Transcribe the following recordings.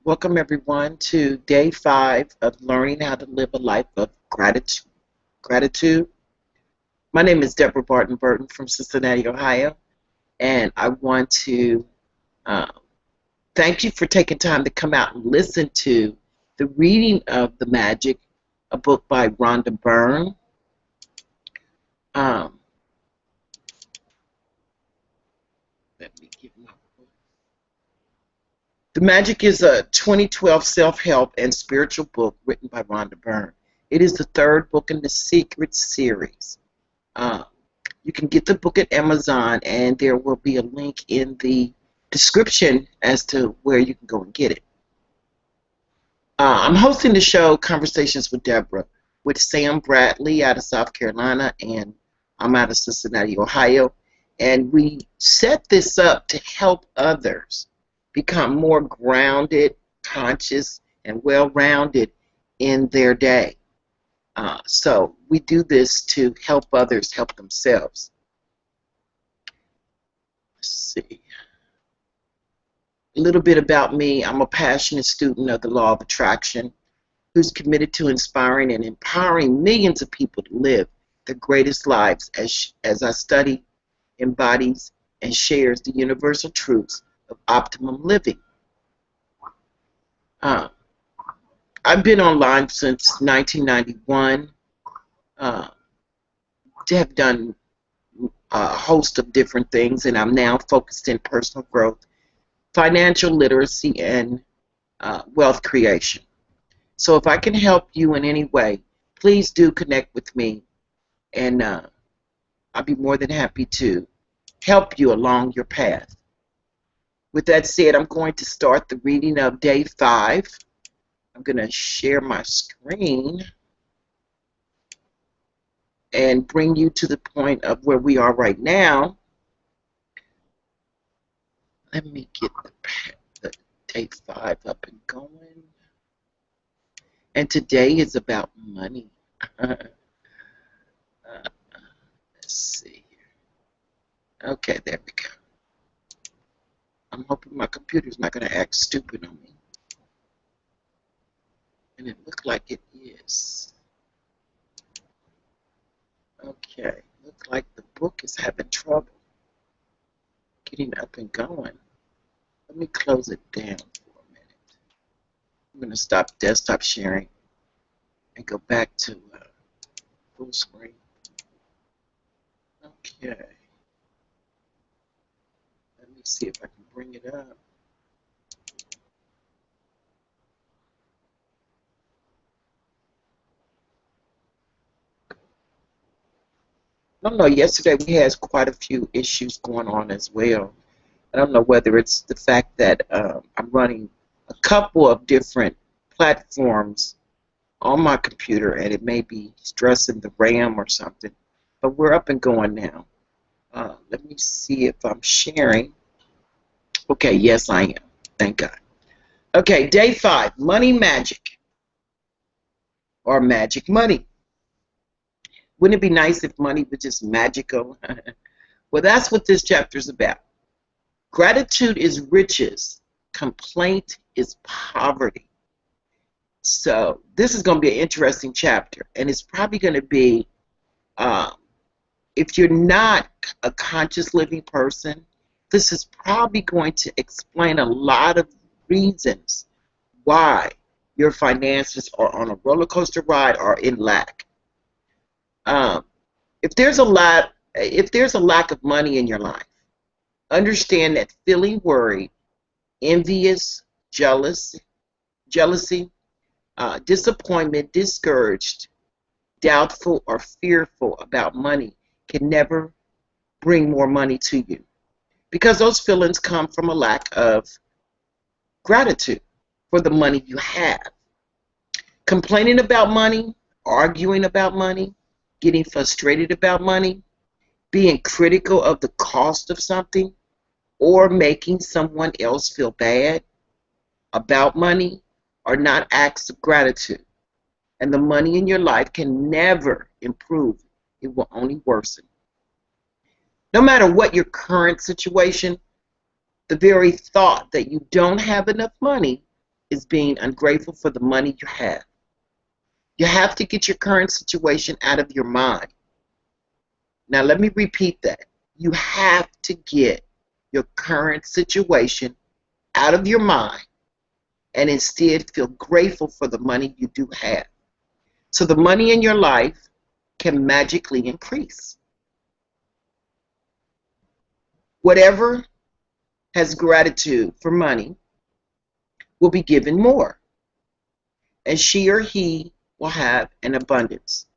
Welcome everyone to day 5 of learning how to live a life of gratitude. My name is Deborah Barton-Birden from Cincinnati, Ohio, and I want to uh, thank you for taking time to come out and listen to the reading of The Magic, a book by Rhonda Byrne. Um, let me get my book. The Magic is a 2012 self-help and spiritual book written by Rhonda Byrne. It is the third book in the Secret series. Uh, you can get the book at Amazon, and there will be a link in the description as to where you can go and get it. I'm hosting the show Conversations with Deborah with Sam Bradley out of South Carolina, and I'm out of Cincinnati, Ohio. And we set this up to help others become more grounded, conscious, and well-rounded in their day. So we do this to help others help themselves. Let's see. A little bit about me. I'm a passionate student of the law of attraction who's committed to inspiring and empowering millions of people to live their greatest lives as I study, embodies, and shares the universal truths of optimum living. I've been online since 1991. Have done a host of different things, and I'm now focused in personal growth, financial literacy, and wealth creation. So if I can help you in any way, please do connect with me, and I'll be more than happy to help you along your path. With that said, I'm going to start the reading of day 5. I'm going to share my screen and bring you to the point of where we are right now. Let me get the day 5 up and going. And today is about money. Let's see here. Okay, there we go. I'm hoping my computer's not going to act stupid on me. And it looked like it is. Okay, looks like the book is having trouble getting up and going. Let me close it down for a minute. I'm going to stop desktop sharing and go back to full screen. Okay. Let me see if I can bring it up. I don't know, yesterday we had quite a few issues going on as well. I don't know whether it's the fact that I'm running a couple of different platforms on my computer and it may be stressing the RAM or something, but we're up and going now. Let me see if I'm sharing. Okay, yes I am. Thank God. Okay, day 5, money magic or magic money. Wouldn't it be nice if money was just magical? Well, that's what this chapter is about. Gratitude is riches. Complaint is poverty. So this is going to be an interesting chapter, and it's probably going to be, if you're not a conscious living person, this is probably going to explain a lot of reasons why your finances are on a roller coaster ride or in lack. If there's a lack of money in your life, understand that feeling worried, envious, jealousy, disappointment, discouraged, doubtful, or fearful about money can never bring more money to you, because those feelings come from a lack of gratitude for the money you have. Complaining about money, arguing about money, getting frustrated about money, being critical of the cost of something, or making someone else feel bad about money are not acts of gratitude. And the money in your life can never improve. It will only worsen. No matter what your current situation, the very thought that you don't have enough money is being ungrateful for the money you have. You have to get your current situation out of your mind. Now, let me repeat that. You have to get your current situation out of your mind and instead feel grateful for the money you do have. So the money in your life can magically increase. Whatever has gratitude for money will be given more, and she or he will have an abundance.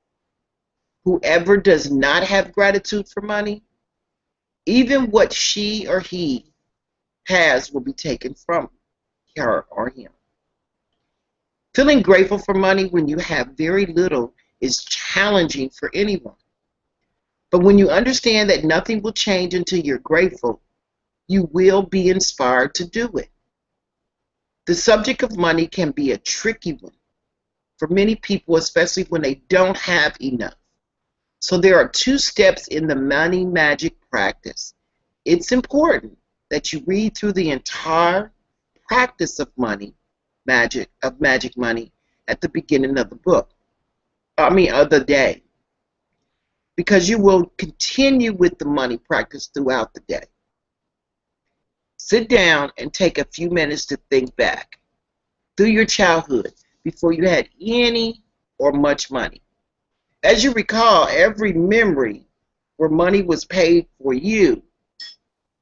Whoever does not have gratitude for money, even what she or he has will be taken from her or him. Feeling grateful for money when you have very little is challenging for anyone. But when you understand that nothing will change until you're grateful, you will be inspired to do it. The subject of money can be a tricky one for many people, especially when they don't have enough. So there are 2 steps in the money magic practice. It's important that you read through the entire practice of magic money at the beginning of the day, because you will continue with the money practice throughout the day. Sit down and take a few minutes to think back through your childhood before you had any or much money. As you recall, every memory where money was paid for you,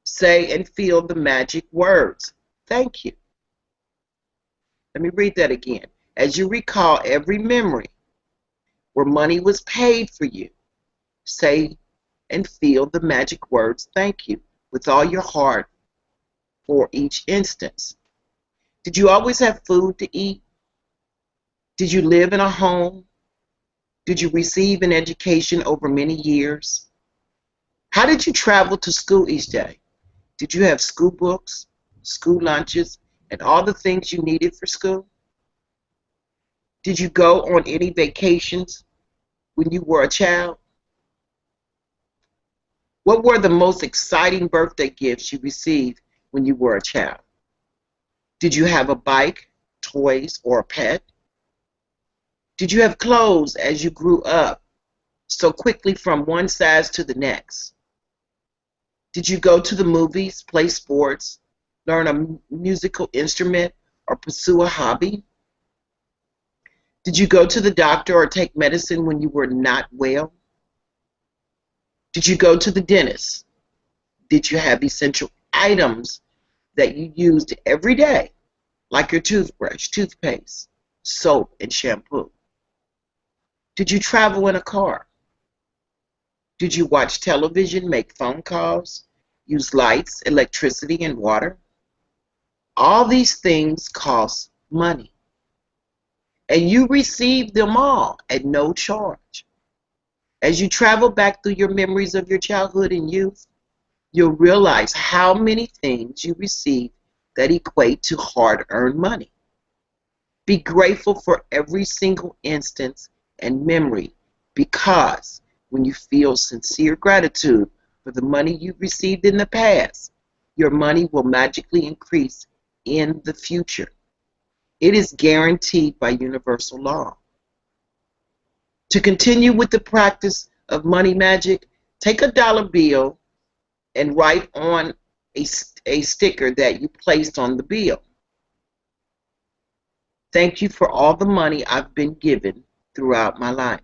say and feel the magic words, "Thank you." Let me read that again. As you recall every memory where money was paid for you, say and feel the magic words, "Thank you," with all your heart for each instance. Did you always have food to eat? Did you live in a home? Did you receive an education over many years? How did you travel to school each day? Did you have school books, school lunches, and all the things you needed for school? Did you go on any vacations when you were a child? What were the most exciting birthday gifts you received when you were a child? Did you have a bike, toys, or a pet? Did you have clothes as you grew up so quickly from one size to the next? Did you go to the movies, play sports, learn a musical instrument, or pursue a hobby? Did you go to the doctor or take medicine when you were not well? Did you go to the dentist? Did you have essential items that you used every day, like your toothbrush, toothpaste, soap, and shampoo? Did you travel in a car? Did you watch television, make phone calls, use lights, electricity, and water? All these things cost money, and you receive them all at no charge. As you travel back through your memories of your childhood and youth, you'll realize how many things you receive that equate to hard-earned money. Be grateful for every single instance and memory, because when you feel sincere gratitude for the money you received in the past, your money will magically increase in the future. It is guaranteed by universal law. To continue with the practice of money magic, take a dollar bill and write on a sticker that you placed on the bill, "Thank you for all the money I've been given throughout my life."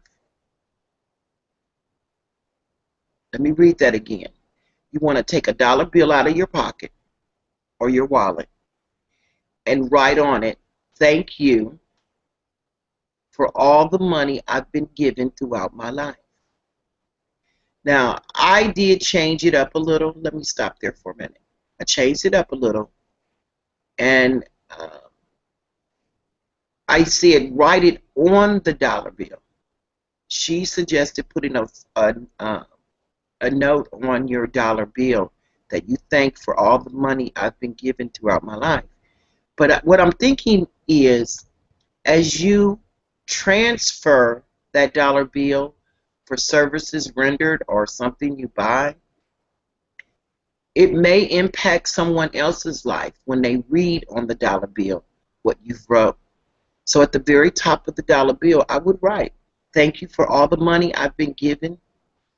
Let me read that again. You want to take a dollar bill out of your pocket or your wallet and write on it, "Thank you for all the money I've been given throughout my life." Now, I did change it up a little. Let me stop there for a minute. I changed it up a little, and I said write it on the dollar bill. She suggested putting a note on your dollar bill that you thank for all the money I've been given throughout my life. But what I'm thinking is, as you transfer that dollar bill for services rendered or something you buy, it may impact someone else's life when they read on the dollar bill what you've wrote. So at the very top of the dollar bill, I would write, thank you for all the money I've been given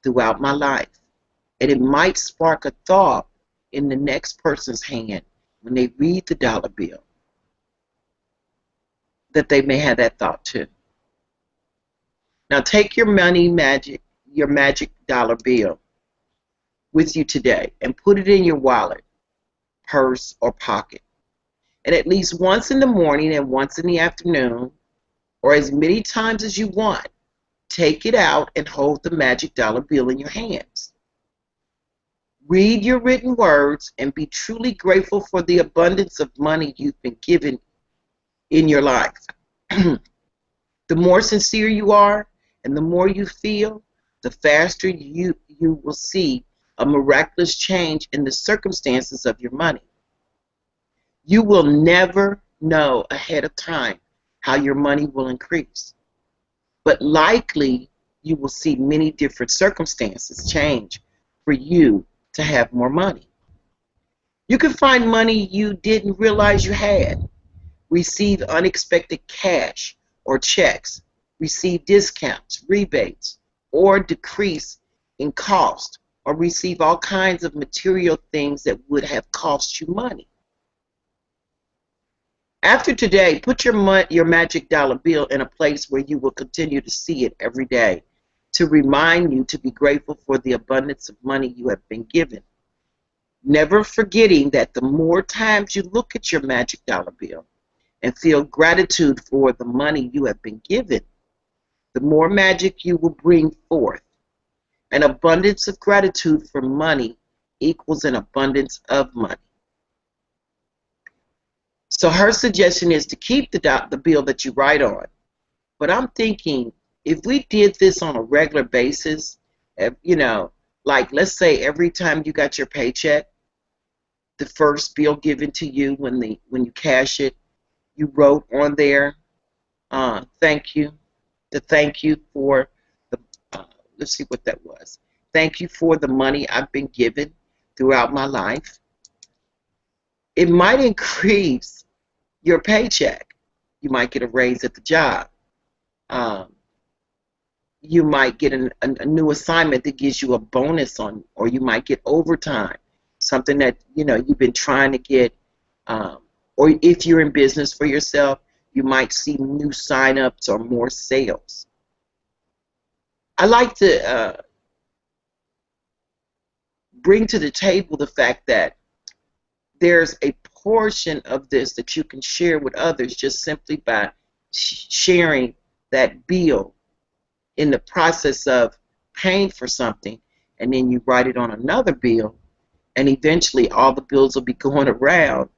throughout my life. And it might spark a thought in the next person's hand when they read the dollar bill, that they may have that thought too. Now take your magic dollar bill with you today and put it in your wallet, purse, or pocket. And at least once in the morning and once in the afternoon, or as many times as you want, take it out and hold the magic dollar bill in your hands. Read your written words and be truly grateful for the abundance of money you've been given in your life. The more sincere you are and the more you feel, the faster you will see a miraculous change in the circumstances of your money. You will never know ahead of time how your money will increase, but likely you will see many different circumstances change for you to have more money. You can find money you didn't realize you had, receive unexpected cash or checks, receive discounts, rebates, or decrease in cost, or receive all kinds of material things that would have cost you money. After today, put your magic dollar bill in a place where you will continue to see it every day to remind you to be grateful for the abundance of money you have been given. Never forgetting that the more times you look at your magic dollar bill and feel gratitude for the money you have been given, the more magic you will bring forth. An abundance of gratitude for money equals an abundance of money. So her suggestion is to keep the bill that you write on. But I'm thinking, if we did this on a regular basis, like let's say every time you got your paycheck, the first bill given to you when you cash it, you wrote on there, thank you, thank you for the, let's see what that was. Thank you for the money I've been given throughout my life. It might increase your paycheck. You might get a raise at the job. You might get a new assignment that gives you a bonus on, or you might get overtime, something that you've been trying to get. Or if you're in business for yourself, you might see new sign-ups or more sales. I like to bring to the table the fact that there's a portion of this that you can share with others just simply by sharing that bill in the process of paying for something, and then you write it on another bill, and eventually all the bills will be going around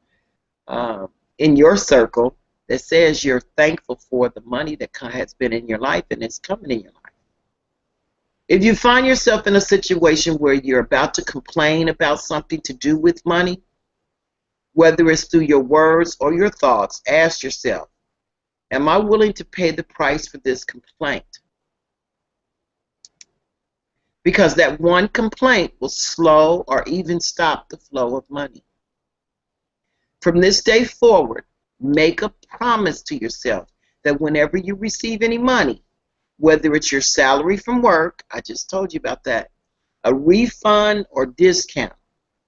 in your circle that says you're thankful for the money that has been in your life and is coming in your life. If you find yourself in a situation where you're about to complain about something to do with money, whether it's through your words or your thoughts, ask yourself, am I willing to pay the price for this complaint? Because that one complaint will slow or even stop the flow of money. From this day forward, make a promise to yourself that whenever you receive any money, whether it's your salary from work, I just told you about that, a refund or discount,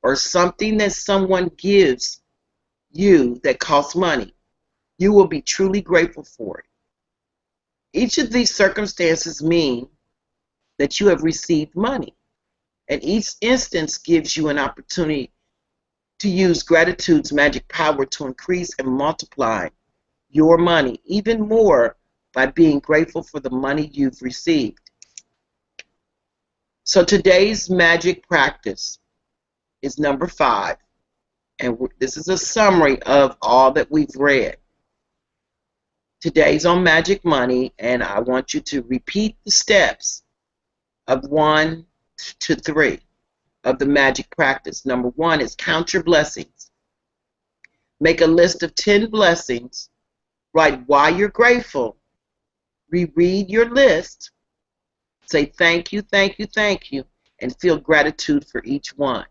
or something that someone gives you that costs money, you will be truly grateful for it. Each of these circumstances mean that you have received money, and each instance gives you an opportunity to use gratitude's magic power to increase and multiply your money even more by being grateful for the money you've received. So today's magic practice is number 5, and this is a summary of all that we've read. Today's on magic money, and I want you to repeat the steps of 1 to 3 of the magic practice. Number 1 is count your blessings. Make a list of 10 blessings. Write why you're grateful. Reread your list. Say thank you, thank you, thank you, and feel gratitude for each one.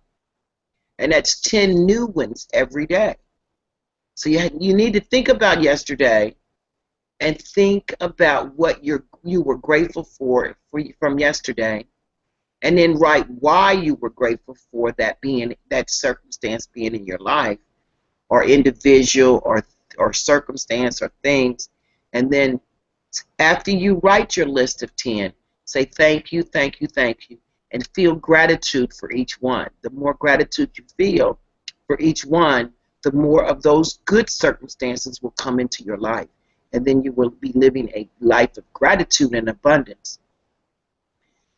And that's 10 new ones every day. So you need to think about yesterday and think about what you were grateful for from yesterday, and then write why you were grateful for that circumstance being in your life, or individual, or circumstance, or things. And then after you write your list of 10, say thank you, thank you, thank you, and feel gratitude for each one. The more gratitude you feel for each one, the more of those good circumstances will come into your life. And then you will be living a life of gratitude and abundance.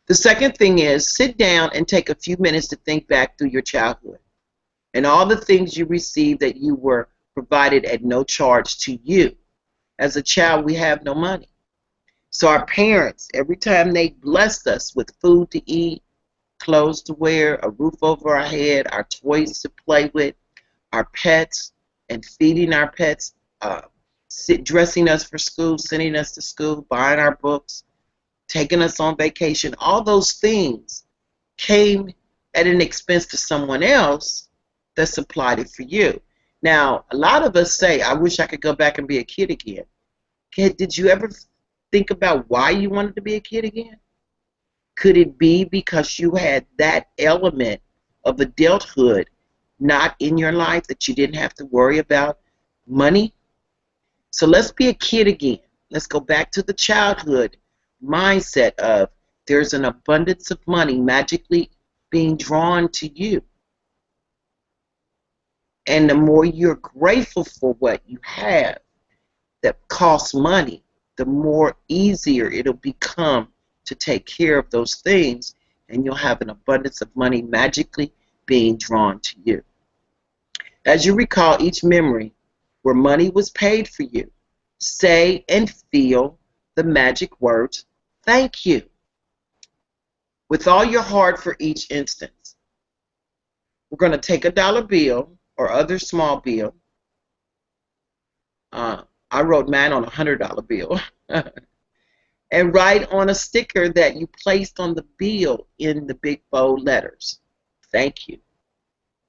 The second thing is, sit down and take a few minutes to think back through your childhood and all the things you received that you were provided at no charge to you. As a child, we have no money. So our parents, every time they blessed us with food to eat, clothes to wear, a roof over our head, our toys to play with, our pets, and feeding our pets, dressing us for school, sending us to school, buying our books, taking us on vacation, all those things came at an expense to someone else that supplied it for you. Now, a lot of us say, I wish I could go back and be a kid again. Did you ever think about why you wanted to be a kid again? Could it be because you had that element of adulthood not in your life, that you didn't have to worry about money? So let's be a kid again. Let's go back to the childhood mindset of there's an abundance of money magically being drawn to you. And the more you're grateful for what you have that costs money, the more easier it'll become to take care of those things, and you'll have an abundance of money magically being drawn to you. As you recall each memory where money was paid for you, say and feel the magic words, thank you, with all your heart for each instance. We're going to take a dollar bill or other small bill. I wrote mine on a $100 bill. And write on a sticker that you placed on the bill in the big bold letters, thank you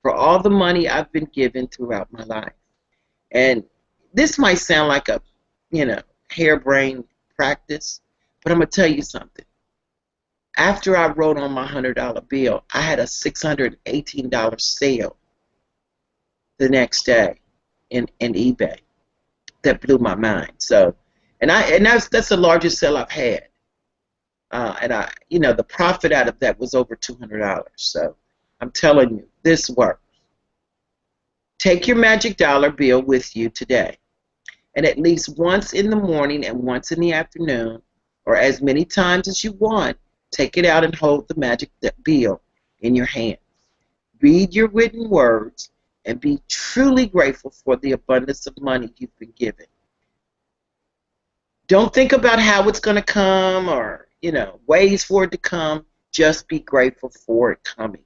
for all the money I've been given throughout my life. And this might sound like a, harebrained practice, but I'm going to tell you something. After I wrote on my $100 bill, I had a $618 sale the next day in eBay that blew my mind. So, and that's the largest sale I've had. The profit out of that was over $200. So I'm telling you, this works. Take your magic dollar bill with you today, and at least once in the morning and once in the afternoon, or as many times as you want, take it out and hold the magic bill in your hand. Read your written words and be truly grateful for the abundance of money you've been given. Don't think about how it's going to come or, ways for it to come. Just be grateful for it coming.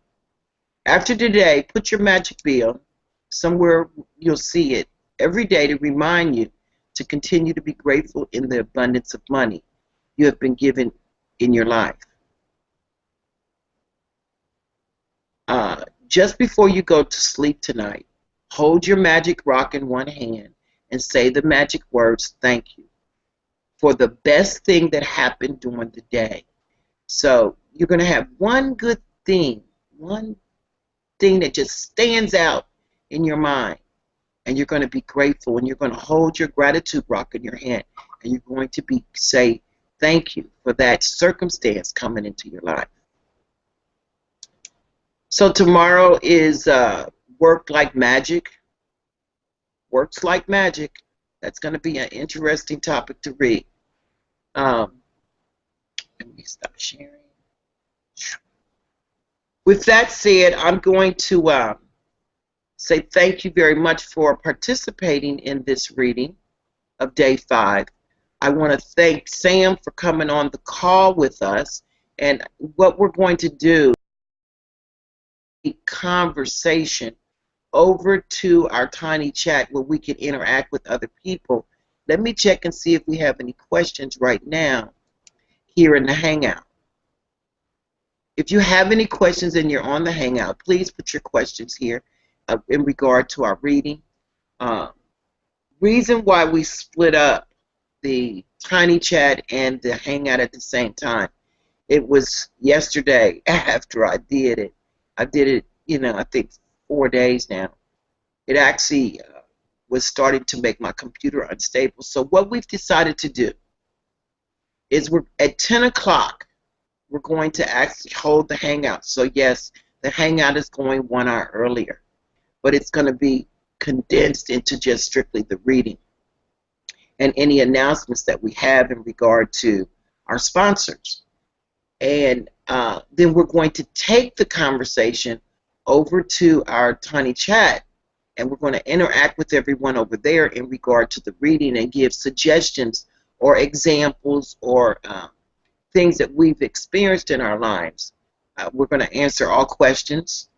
After today, put your magic bill somewhere you'll see it every day to remind you to continue to be grateful in the abundance of money you have been given in your life. Just before you go to sleep tonight, hold your magic rock in one hand and say the magic words, thank you, for the best thing that happened during the day. So you're going to have one good thing, one thing that just stands out in your mind, and you're going to be grateful, and you're going to hold your gratitude rock in your hand, and you're going to say thank you for that circumstance coming into your life. So tomorrow is Work Like Magic. Works Like Magic. That's going to be an interesting topic to read. Let me stop sharing. With that said, I'm going to say thank you very much for participating in this reading of Day 5. I want to thank Sam for coming on the call with us. And what we're going to do is conversation over to our tiny chat where we can interact with other people. Let me check and see if we have any questions right now here in the Hangout. If you have any questions and you're on the Hangout, please put your questions here in regard to our reading. reason why we split up the Tiny Chat and the Hangout at the same time, it was yesterday after I did it. I did it, I think 4 days now. It actually was starting to make my computer unstable. So what we've decided to do is we're at 10 o'clock, we're going to actually hold the Hangout. So yes, the Hangout is going 1 hour earlier, but it's going to be condensed into just strictly the reading and any announcements that we have in regard to our sponsors. And then we're going to take the conversation over to our Tiny Chat, and we're going to interact with everyone over there in regard to the reading and give suggestions or examples or things that we've experienced in our lives. We're going to answer all questions,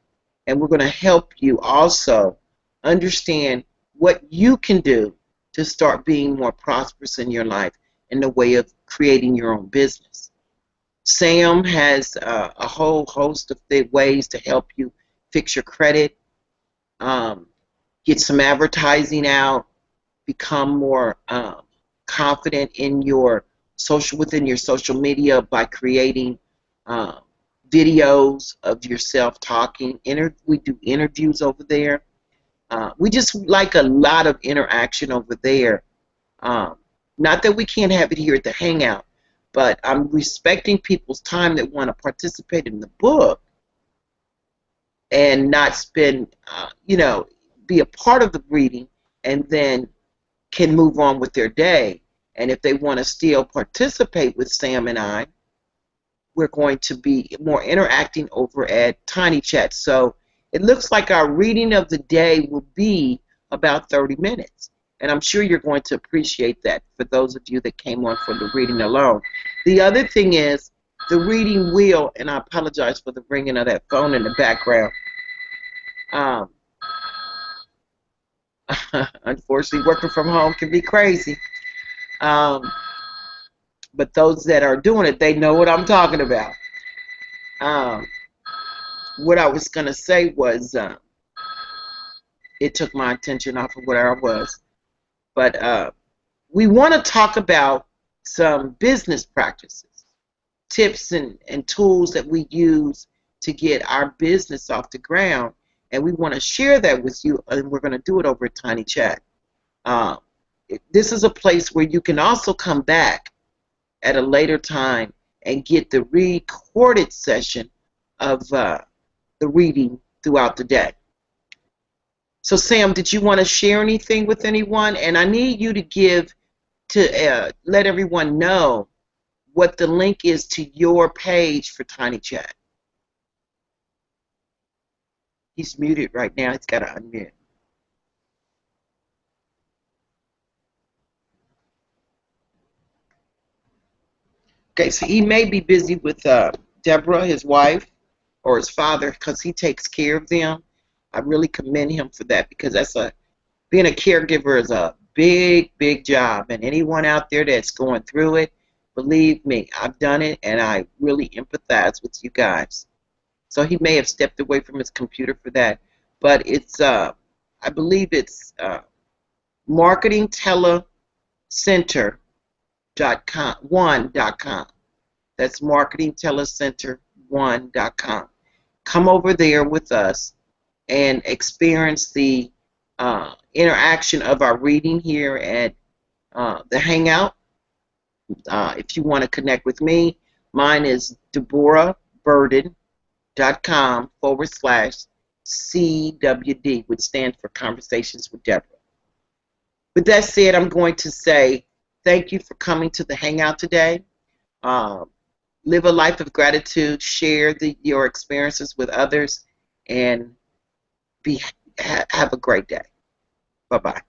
and we're going to help you also understand what you can do to start being more prosperous in your life in the way of creating your own business. Sam has a whole host of ways to help you fix your credit, get some advertising out, become more confident in within your social media by creating videos of yourself talking. We do interviews over there. We just like a lot of interaction over there. Not that we can't have it here at the Hangout, but I'm respecting people's time that want to participate in the book and not spend, be a part of the reading and then can move on with their day. And if they want to still participate with Sam and I, we're going to be more interacting over at Tiny Chat. So it looks like our reading of the day will be about 30 minutes. And I'm sure you're going to appreciate that for those of you that came on for the reading alone. The other thing is the reading will, and I apologize for the ringing of that phone in the background. Unfortunately, working from home can be crazy. But those that are doing it, they know what I'm talking about. What I was going to say was it took my attention off of where I was. But we want to talk about some business practices, tips and tools that we use to get our business off the ground. And we want to share that with you, and we're going to do it over at Tiny Chat. This is a place where you can also come back at a later time and get the recorded session of the reading throughout the day. So Sam, did you want to share anything with anyone? And I need you to let everyone know what the link is to your page for Tiny Chat. He's muted right now. He's got to unmute. Okay, so he may be busy with Deborah, his wife, or his father, because he takes care of them. I really commend him for that, because being a caregiver is a big, big job. And anyone out there that's going through it, believe me, I've done it, and I really empathize with you guys. So he may have stepped away from his computer for that. But it's, I believe it's marketingtelecenter.com. That's marketingtelecenter1.com. Come over there with us and experience the interaction of our reading here at the Hangout. If you want to connect with me, mine is DeborahBarton.com/CWD, which stands for Conversations with Deborah. With that said, I'm going to say thank you for coming to the Hangout today. Live a life of gratitude, share your experiences with others, and have a great day. Bye-bye.